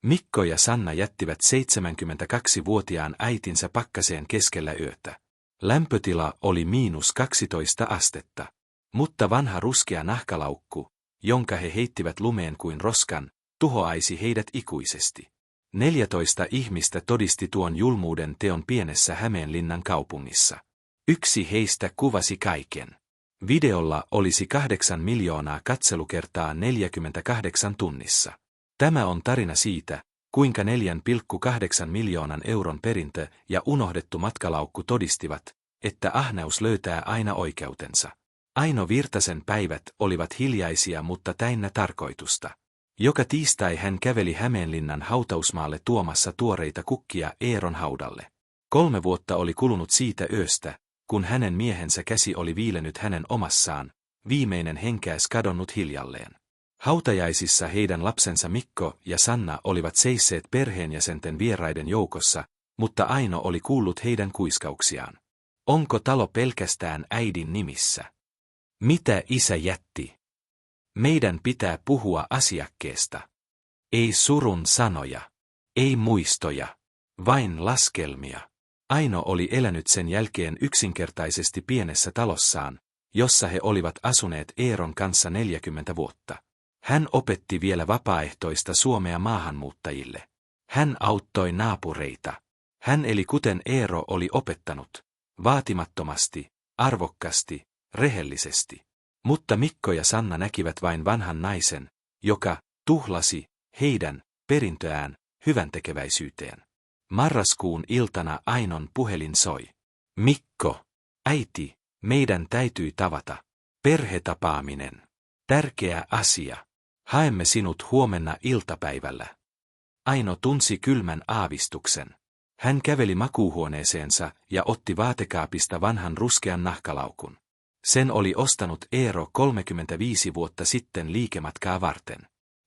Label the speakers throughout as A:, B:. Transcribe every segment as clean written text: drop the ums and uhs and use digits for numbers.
A: Mikko ja Sanna jättivät 72-vuotiaan äitinsä pakkaseen keskellä yötä. Lämpötila oli -12 astetta. Mutta vanha ruskea nahkalaukku, jonka he heittivät lumeen kuin roskan, tuhoaisi heidät ikuisesti. 14 ihmistä todisti tuon julmuuden teon pienessä Hämeenlinnan kaupungissa. Yksi heistä kuvasi kaiken. Videolla olisi 8 miljoonaa katselukertaa 48 tunnissa. Tämä on tarina siitä, kuinka 4,8 miljoonan euron perintö ja unohdettu matkalaukku todistivat, että ahneus löytää aina oikeutensa. Aino Virtasen päivät olivat hiljaisia mutta täynnä tarkoitusta. Joka tiistai hän käveli Hämeenlinnan hautausmaalle tuomassa tuoreita kukkia Eeron haudalle. 3 vuotta oli kulunut siitä yöstä, kun hänen miehensä käsi oli viilenyt hänen omassaan, viimeinen henkäys kadonnut hiljalleen. Hautajaisissa heidän lapsensa Mikko ja Sanna olivat seisseet perheenjäsenten vieraiden joukossa, mutta Aino oli kuullut heidän kuiskauksiaan. Onko talo pelkästään äidin nimissä? Mitä isä jätti? Meidän pitää puhua asiakkeesta. Ei surun sanoja. Ei muistoja. Vain laskelmia. Aino oli elänyt sen jälkeen yksinkertaisesti pienessä talossaan, jossa he olivat asuneet Eeron kanssa 40 vuotta. Hän opetti vielä vapaaehtoista suomea maahanmuuttajille. Hän auttoi naapureita. Hän eli kuten Eero oli opettanut, vaatimattomasti, arvokkaasti, rehellisesti. Mutta Mikko ja Sanna näkivät vain vanhan naisen, joka tuhlasi heidän perintöään hyväntekeväisyyteen. Marraskuun iltana Ainon puhelin soi. Mikko, äiti, meidän täytyi tavata. Perhetapaaminen. Tärkeä asia. Haemme sinut huomenna iltapäivällä. Aino tunsi kylmän aavistuksen. Hän käveli makuuhuoneeseensa ja otti vaatekaapista vanhan ruskean nahkalaukun. Sen oli ostanut Eero 35 vuotta sitten liikematkaa varten.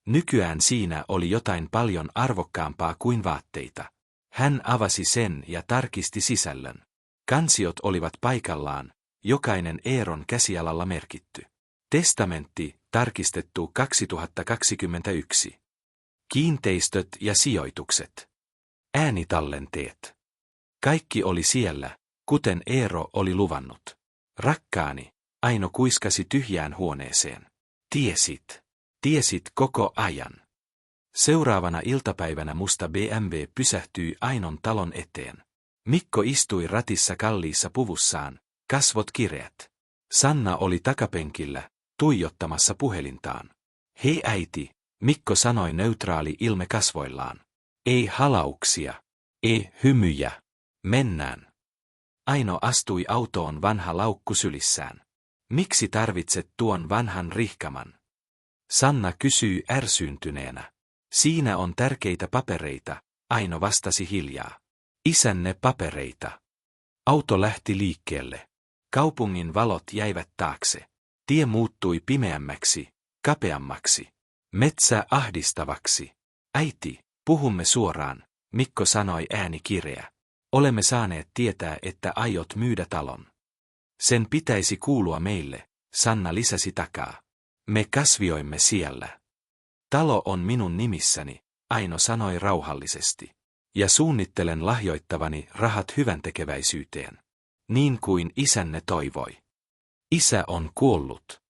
A: Nykyään siinä oli jotain paljon arvokkaampaa kuin vaatteita. Hän avasi sen ja tarkisti sisällön. Kansiot olivat paikallaan, jokainen Eeron käsialalla merkitty. Testamentti, tarkistettu 2021. Kiinteistöt ja sijoitukset. Äänitallenteet. Kaikki oli siellä, kuten Eero oli luvannut. Rakkaani, Aino kuiskasi tyhjään huoneeseen. Tiesit koko ajan. Seuraavana iltapäivänä musta BMW pysähtyi Ainon talon eteen. Mikko istui ratissa kalliissa puvussaan, kasvot kireät. Sanna oli takapenkillä, tuijottamassa puhelintaan. Hei äiti, Mikko sanoi neutraali ilme kasvoillaan. Ei halauksia. Ei hymyjä. Mennään. Aino astui autoon vanha laukku sylissään. Miksi tarvitset tuon vanhan rihkaman? Sanna kysyi ärsyyntyneenä. Siinä on tärkeitä papereita, Aino vastasi hiljaa. Isänne papereita. Auto lähti liikkeelle. Kaupungin valot jäivät taakse. Tie muuttui pimeämmäksi, kapeammaksi. Metsä ahdistavaksi. Äiti, puhumme suoraan, Mikko sanoi ääni kireä. Olemme saaneet tietää, että aiot myydä talon. Sen pitäisi kuulua meille, Sanna lisäsi takaa. Me kasvioimme siellä. Talo on minun nimissäni, Aino sanoi rauhallisesti. Ja suunnittelen lahjoittavani rahat hyväntekeväisyyteen. Niin kuin isänne toivoi. Isä on kuollut.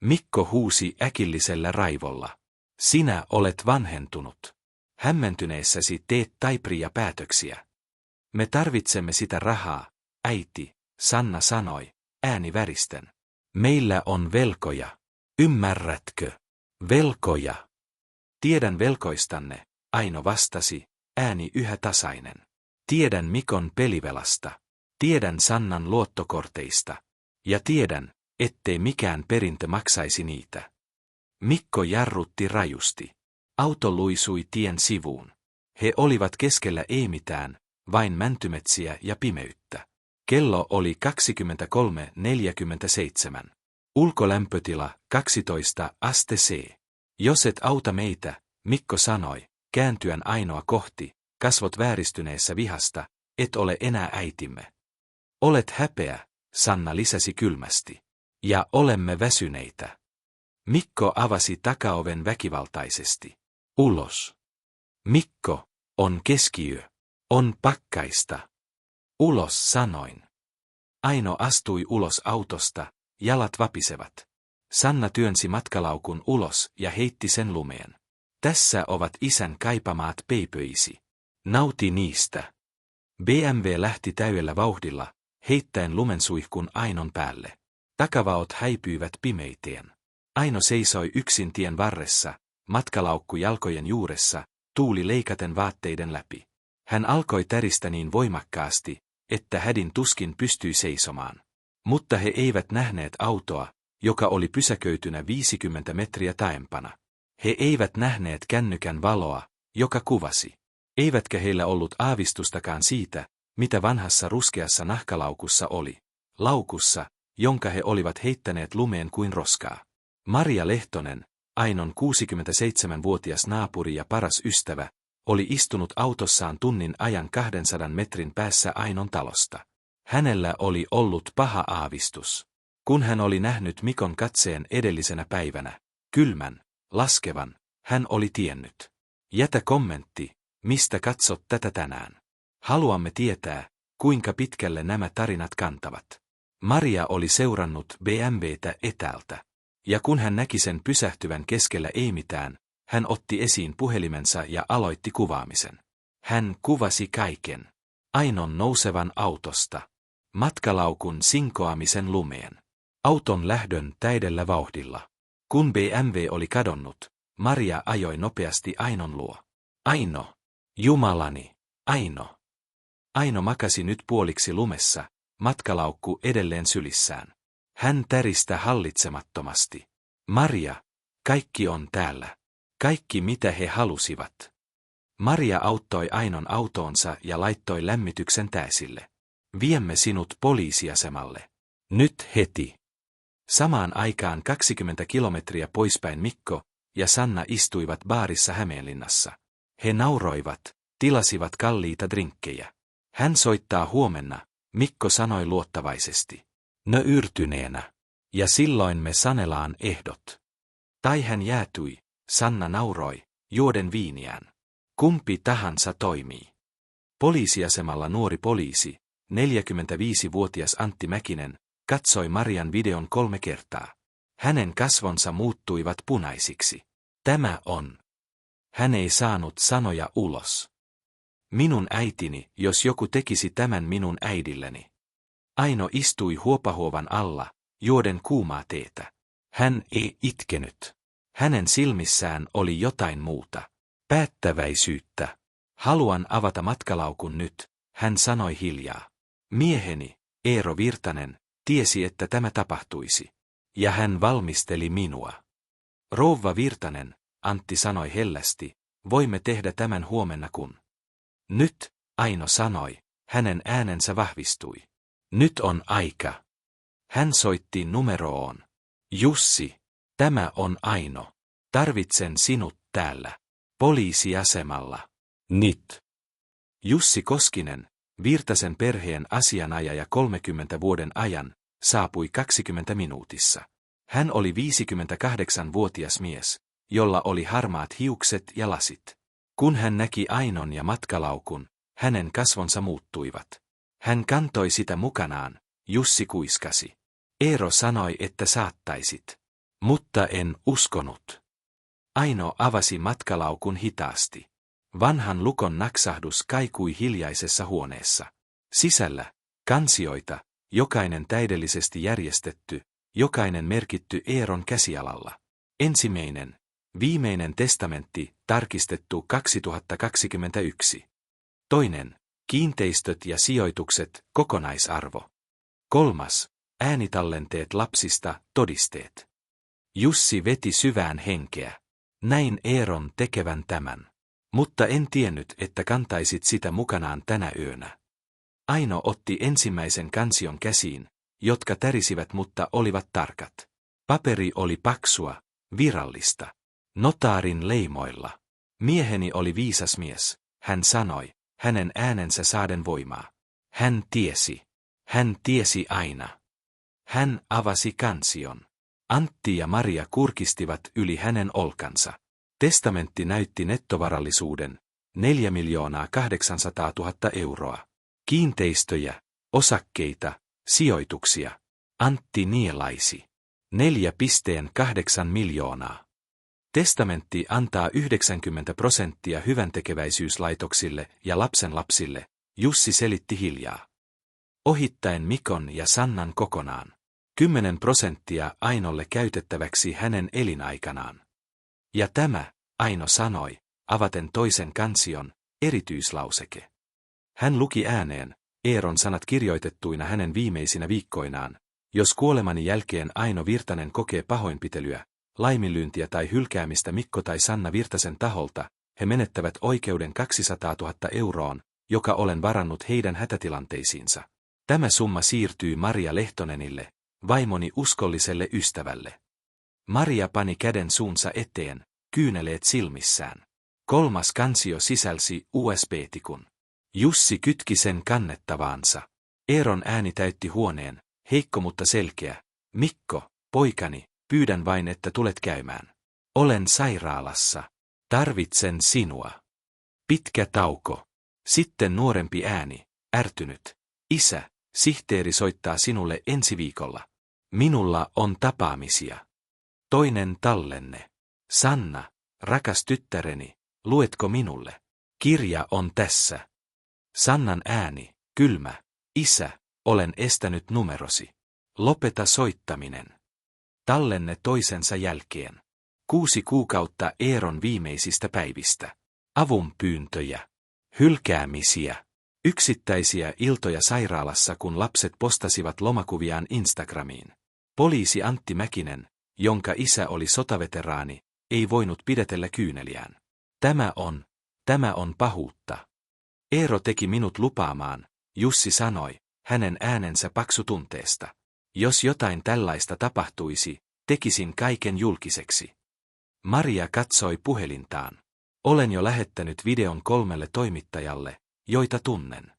A: Mikko huusi äkillisellä raivolla. Sinä olet vanhentunut. Hämmentyneessäsi teet taipria päätöksiä. Me tarvitsemme sitä rahaa, äiti, Sanna sanoi, ääni väristen. Meillä on velkoja. Ymmärrätkö? Velkoja. Tiedän velkoistanne, Aino vastasi, ääni yhä tasainen. Tiedän Mikon pelivelasta. Tiedän Sannan luottokorteista. Ja tiedän, ettei mikään perintö maksaisi niitä. Mikko jarrutti rajusti. Auto luisui tien sivuun. He olivat keskellä ei mitään, vain mäntymetsiä ja pimeyttä. Kello oli 23:47. Ulkolämpötila 12 aste C. Jos et auta meitä, Mikko sanoi, kääntyen Ainoa kohti, kasvot vääristyneessä vihasta, et ole enää äitimme. Olet häpeä, Sanna lisäsi kylmästi. Ja olemme väsyneitä. Mikko avasi takaoven väkivaltaisesti. Ulos. Mikko, on keskiyö. On pakkaista. Ulos sanoin. Aino astui ulos autosta, jalat vapisevat. Sanna työnsi matkalaukun ulos ja heitti sen lumeen. Tässä ovat isän kaipamaat peipöisi. Nauti niistä. BMW lähti täydellä vauhdilla, heittäen lumensuihkun Ainon päälle. Takavaot häipyivät pimeiteen. Aino seisoi yksin tien varressa, matkalaukku jalkojen juuressa, tuuli leikaten vaatteiden läpi. Hän alkoi täristä niin voimakkaasti, että hädin tuskin pystyi seisomaan. Mutta he eivät nähneet autoa, joka oli pysäköitynä 50 metriä taempana. He eivät nähneet kännykän valoa, joka kuvasi. Eivätkä heillä ollut aavistustakaan siitä, mitä vanhassa ruskeassa nahkalaukussa oli. Laukussa, jonka he olivat heittäneet lumeen kuin roskaa. Maria Lehtonen, Ainon 67-vuotias naapuri ja paras ystävä, oli istunut autossaan tunnin ajan 200 metrin päässä Ainon talosta. Hänellä oli ollut paha aavistus. Kun hän oli nähnyt Mikon katseen edellisenä päivänä, kylmän, laskevan, hän oli tiennyt. Jätä kommentti, mistä katsot tätä tänään. Haluamme tietää, kuinka pitkälle nämä tarinat kantavat. Maria oli seurannut BMWtä etäältä. Ja kun hän näki sen pysähtyvän keskellä ei mitään, hän otti esiin puhelimensa ja aloitti kuvaamisen. Hän kuvasi kaiken. Ainon nousevan autosta. Matkalaukun sinkoamisen lumeen. Auton lähdön täydellä vauhdilla. Kun BMW oli kadonnut, Maria ajoi nopeasti Ainon luo. Aino! Jumalani! Aino! Aino makasi nyt puoliksi lumessa, matkalaukku edelleen sylissään. Hän täristä hallitsemattomasti. Maria, kaikki on täällä. Kaikki mitä he halusivat. Maria auttoi Ainon autoonsa ja laittoi lämmityksen täysille. Viemme sinut poliisiasemalle. Nyt heti. Samaan aikaan 20 kilometriä poispäin Mikko ja Sanna istuivat baarissa Hämeenlinnassa. He nauroivat, tilasivat kalliita drinkkejä. Hän soittaa huomenna, Mikko sanoi luottavaisesti. Yrtyneenä. Ja silloin me sanelaan ehdot. Tai hän jäätyi, Sanna nauroi, juoden viiniään. Kumpi tahansa toimii. Poliisiasemalla nuori poliisi, 45-vuotias Antti Mäkinen, katsoi Marian videon 3 kertaa. Hänen kasvonsa muuttuivat punaisiksi. Tämä on. Hän ei saanut sanoja ulos. Minun äitini, jos joku tekisi tämän minun äidilleni. Aino istui huopahuovan alla, juoden kuumaa teetä. Hän ei itkenyt. Hänen silmissään oli jotain muuta. Päättäväisyyttä. Haluan avata matkalaukun nyt, hän sanoi hiljaa. Mieheni, Eero Virtanen, tiesi, että tämä tapahtuisi. Ja hän valmisteli minua. Rouva Virtanen, Antti sanoi hellästi, voimme tehdä tämän huomenna kun. Nyt, Aino sanoi, hänen äänensä vahvistui. Nyt on aika. Hän soitti numeroon. Jussi, tämä on Aino. Tarvitsen sinut täällä. Poliisiasemalla. Nyt. Jussi Koskinen, Virtasen perheen asianajaja 30 vuoden ajan, saapui 20 minuutissa. Hän oli 58-vuotias mies, jolla oli harmaat hiukset ja lasit. Kun hän näki Ainon ja matkalaukun, hänen kasvonsa muuttuivat. Hän kantoi sitä mukanaan, Jussi kuiskasi. Eero sanoi, että saattaisit. Mutta en uskonut. Aino avasi matkalaukun hitaasti. Vanhan lukon naksahdus kaikui hiljaisessa huoneessa. Sisällä, kansioita, jokainen täydellisesti järjestetty, jokainen merkitty Eeron käsialalla. Ensimmäinen, viimeinen testamentti, tarkistettu 2021. Toinen, kiinteistöt ja sijoitukset, kokonaisarvo. Kolmas, äänitallenteet lapsista, todisteet. Jussi veti syvään henkeä. Näin Eeron tekevän tämän. Mutta en tiennyt, että kantaisit sitä mukanaan tänä yönä. Aino otti ensimmäisen kansion käsiin, jotka tärisivät mutta olivat tarkat. Paperi oli paksua, virallista. Notaarin leimoilla. Mieheni oli viisas mies, hän sanoi, hänen äänensä saaden voimaa. Hän tiesi. Hän tiesi aina. Hän avasi kansion. Antti ja Maria kurkistivat yli hänen olkansa. Testamentti näytti nettovarallisuuden, 4 800 000 euroa. Kiinteistöjä, osakkeita, sijoituksia. Antti Nielaisi. 4,8 miljoonaa. Testamentti antaa 90% hyväntekeväisyyslaitoksille ja lapsenlapsille, Jussi selitti hiljaa. Ohittaen Mikon ja Sannan kokonaan. 10% Ainolle käytettäväksi hänen elinaikanaan. Ja tämä, Aino sanoi, avaten toisen kansion, erityislauseke. Hän luki ääneen, Eeron sanat kirjoitettuina hänen viimeisinä viikkoinaan. Jos kuolemani jälkeen Aino Virtanen kokee pahoinpitelyä, laiminlyöntiä tai hylkäämistä Mikko tai Sanna Virtasen taholta, he menettävät oikeuden 200 000 euroon, joka olen varannut heidän hätätilanteisiinsa. Tämä summa siirtyy Maria Lehtonenille, vaimoni uskolliselle ystävälle. Maria pani käden suunsa eteen, kyyneleet silmissään. 3. kansio sisälsi USB-tikun. Jussi kytki sen kannettavaansa. Eeron ääni täytti huoneen, heikko mutta selkeä. Mikko, poikani, pyydän vain, että tulet käymään. Olen sairaalassa. Tarvitsen sinua. Pitkä tauko. Sitten nuorempi ääni, ärtynyt. Isä, sihteeri soittaa sinulle ensi viikolla. Minulla on tapaamisia. Toinen tallenne. Sanna, rakas tyttäreni, luetko minulle? Kirja on tässä. Sannan ääni, kylmä. Isä, olen estänyt numerosi. Lopeta soittaminen. Tallenne toisensa jälkeen. 6 kuukautta Eeron viimeisistä päivistä. Avunpyyntöjä. Hylkäämisiä. Yksittäisiä iltoja sairaalassa, kun lapset postasivat lomakuviaan Instagramiin. Poliisi Antti Mäkinen, jonka isä oli sotaveteraani, ei voinut pidätellä kyyneliään. Tämä on pahuutta. Eero teki minut lupaamaan, Jussi sanoi, hänen äänensä paksutunteesta. Jos jotain tällaista tapahtuisi, tekisin kaiken julkiseksi. Maria katsoi puhelintaan. Olen jo lähettänyt videon 3 toimittajalle, joita tunnen.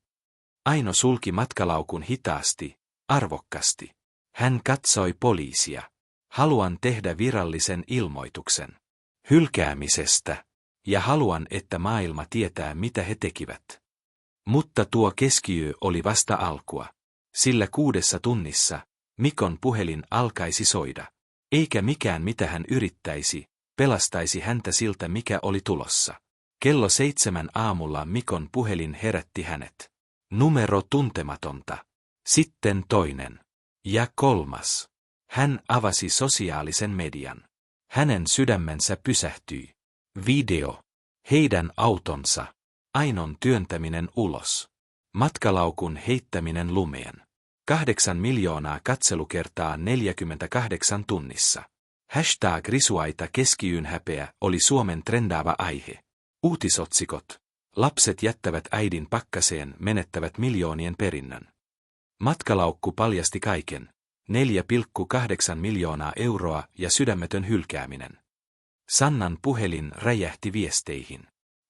A: Aino sulki matkalaukun hitaasti, arvokkaasti. Hän katsoi poliisia. Haluan tehdä virallisen ilmoituksen hylkäämisestä, ja haluan, että maailma tietää, mitä he tekivät. Mutta tuo keskiyö oli vasta alkua, sillä 6 tunnissa Mikon puhelin alkaisi soida, eikä mikään mitä hän yrittäisi, pelastaisi häntä siltä mikä oli tulossa. Kello 7 aamulla Mikon puhelin herätti hänet. Numero tuntematonta. Sitten toinen. Ja 3. Hän avasi sosiaalisen median. Hänen sydämensä pysähtyi. Video. Heidän autonsa. Ainon työntäminen ulos. Matkalaukun heittäminen lumeen. 8 miljoonaa katselukertaa 48 tunnissa. Hashtag risuaita keskiyön häpeä oli Suomen trendaava aihe. Uutisotsikot. Lapset jättävät äidin pakkaseen, menettävät miljoonien perinnön. Matkalaukku paljasti kaiken. 4,8 miljoonaa euroa ja sydämetön hylkääminen. Sannan puhelin räjähti viesteihin.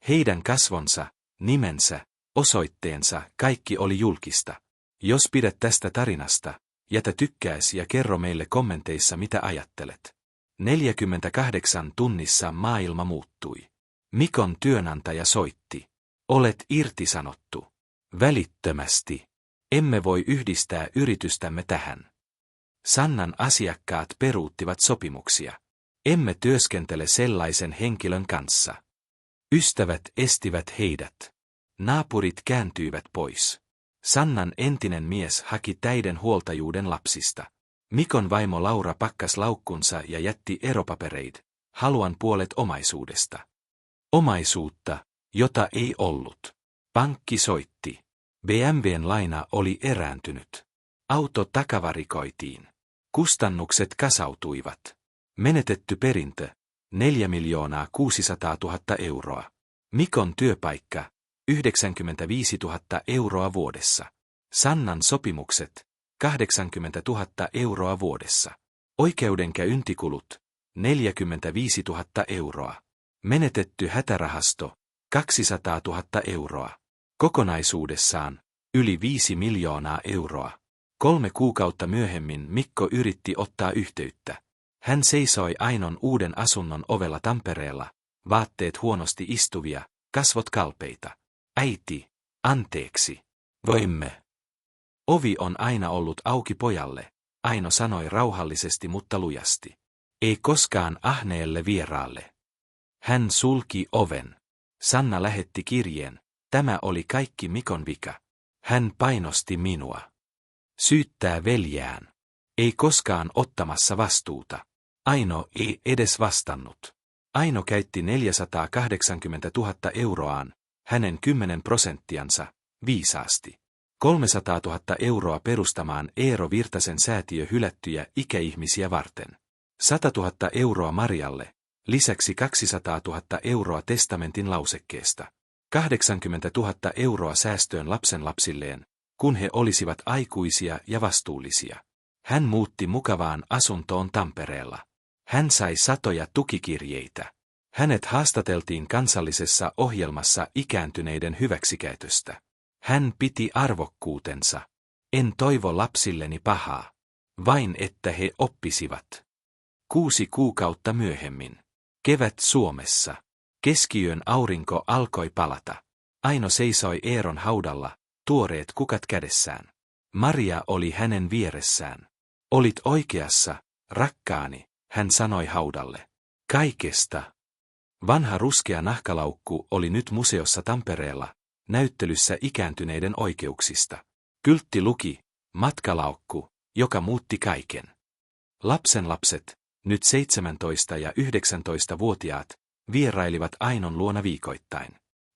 A: Heidän kasvonsa, nimensä, osoitteensa, kaikki oli julkista. Jos pidät tästä tarinasta, jätä tykkääs ja kerro meille kommenteissa mitä ajattelet. 48 tunnissa maailma muuttui. Mikon työnantaja soitti. Olet irtisanottu. Välittömästi. Emme voi yhdistää yritystämme tähän. Sannan asiakkaat peruuttivat sopimuksia. Emme työskentele sellaisen henkilön kanssa. Ystävät estivät heidät. Naapurit kääntyivät pois. Sannan entinen mies haki täyden huoltajuuden lapsista. Mikon vaimo Laura pakkas laukkunsa ja jätti eropapereit. Haluan puolet omaisuudesta. Omaisuutta, jota ei ollut. Pankki soitti. BMWn laina oli erääntynyt. Auto takavarikoitiin. Kustannukset kasautuivat. Menetetty perintö. 4 600 000 euroa. Mikon työpaikka. 95 000 euroa vuodessa. Sannan sopimukset. 80 000 euroa vuodessa. Oikeudenkäyntikulut. 45 000 euroa. Menetetty hätärahasto. 200 000 euroa. Kokonaisuudessaan. Yli 5 miljoonaa euroa. 3 kuukautta myöhemmin Mikko yritti ottaa yhteyttä. Hän seisoi Ainon uuden asunnon ovella Tampereella, vaatteet huonosti istuvia, kasvot kalpeita. Äiti, anteeksi. Voimme. Ovi on aina ollut auki pojalle, Aino sanoi rauhallisesti mutta lujasti. Ei koskaan ahneelle vieraalle. Hän sulki oven. Sanna lähetti kirjeen. Tämä oli kaikki Mikon vika. Hän painosti minua. Syyttää veljään. Ei koskaan ottamassa vastuuta. Aino ei edes vastannut. Aino käytti 480 000 euroaan, hänen 10%, viisaasti. 300 000 euroa perustamaan Eero Virtasen säätiö hylättyjä ikäihmisiä varten. 100 000 euroa Marialle, lisäksi 200 000 euroa testamentin lausekkeesta. 80 000 euroa säästöön lapsenlapsilleen, kun he olisivat aikuisia ja vastuullisia. Hän muutti mukavaan asuntoon Tampereella. Hän sai satoja tukikirjeitä. Hänet haastateltiin kansallisessa ohjelmassa ikääntyneiden hyväksikäytöstä. Hän piti arvokkuutensa. En toivo lapsilleni pahaa. Vain että he oppisivat. 6 kuukautta myöhemmin. Kevät Suomessa. Keskiyön aurinko alkoi palata. Aino seisoi Eeron haudalla, tuoreet kukat kädessään. Maria oli hänen vieressään. Olit oikeassa, rakkaani, hän sanoi haudalle. Kaikesta. Vanha ruskea nahkalaukku oli nyt museossa Tampereella, näyttelyssä ikääntyneiden oikeuksista. Kyltti luki, matkalaukku, joka muutti kaiken. Lapsenlapset, nyt 17- ja 19-vuotiaat, vierailivat Ainon luona viikoittain.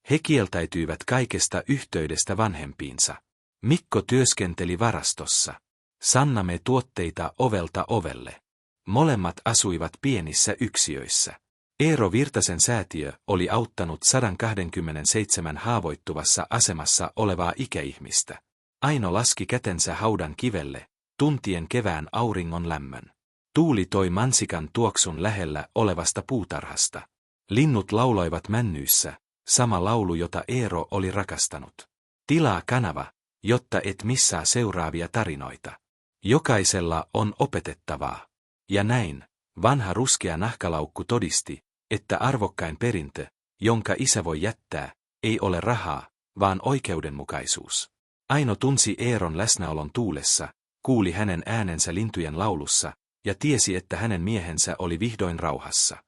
A: He kieltäytyivät kaikesta yhteydestä vanhempiinsa. Mikko työskenteli varastossa. Sanna myi tuotteita ovelta ovelle. Molemmat asuivat pienissä yksiöissä. Eero Virtasen säätiö oli auttanut 127 haavoittuvassa asemassa olevaa ikäihmistä. Aino laski kätensä haudan kivelle, tuntien kevään auringon lämmön. Tuuli toi mansikan tuoksun lähellä olevasta puutarhasta. Linnut lauloivat männyissä, sama laulu jota Eero oli rakastanut. Tilaa kanava, jotta et missaa seuraavia tarinoita. Jokaisella on opetettavaa. Ja näin, vanha ruskea nahkalaukku todisti, että arvokkain perintö, jonka isä voi jättää, ei ole rahaa, vaan oikeudenmukaisuus. Aino tunsi Eeron läsnäolon tuulessa, kuuli hänen äänensä lintujen laulussa, ja tiesi, että hänen miehensä oli vihdoin rauhassa.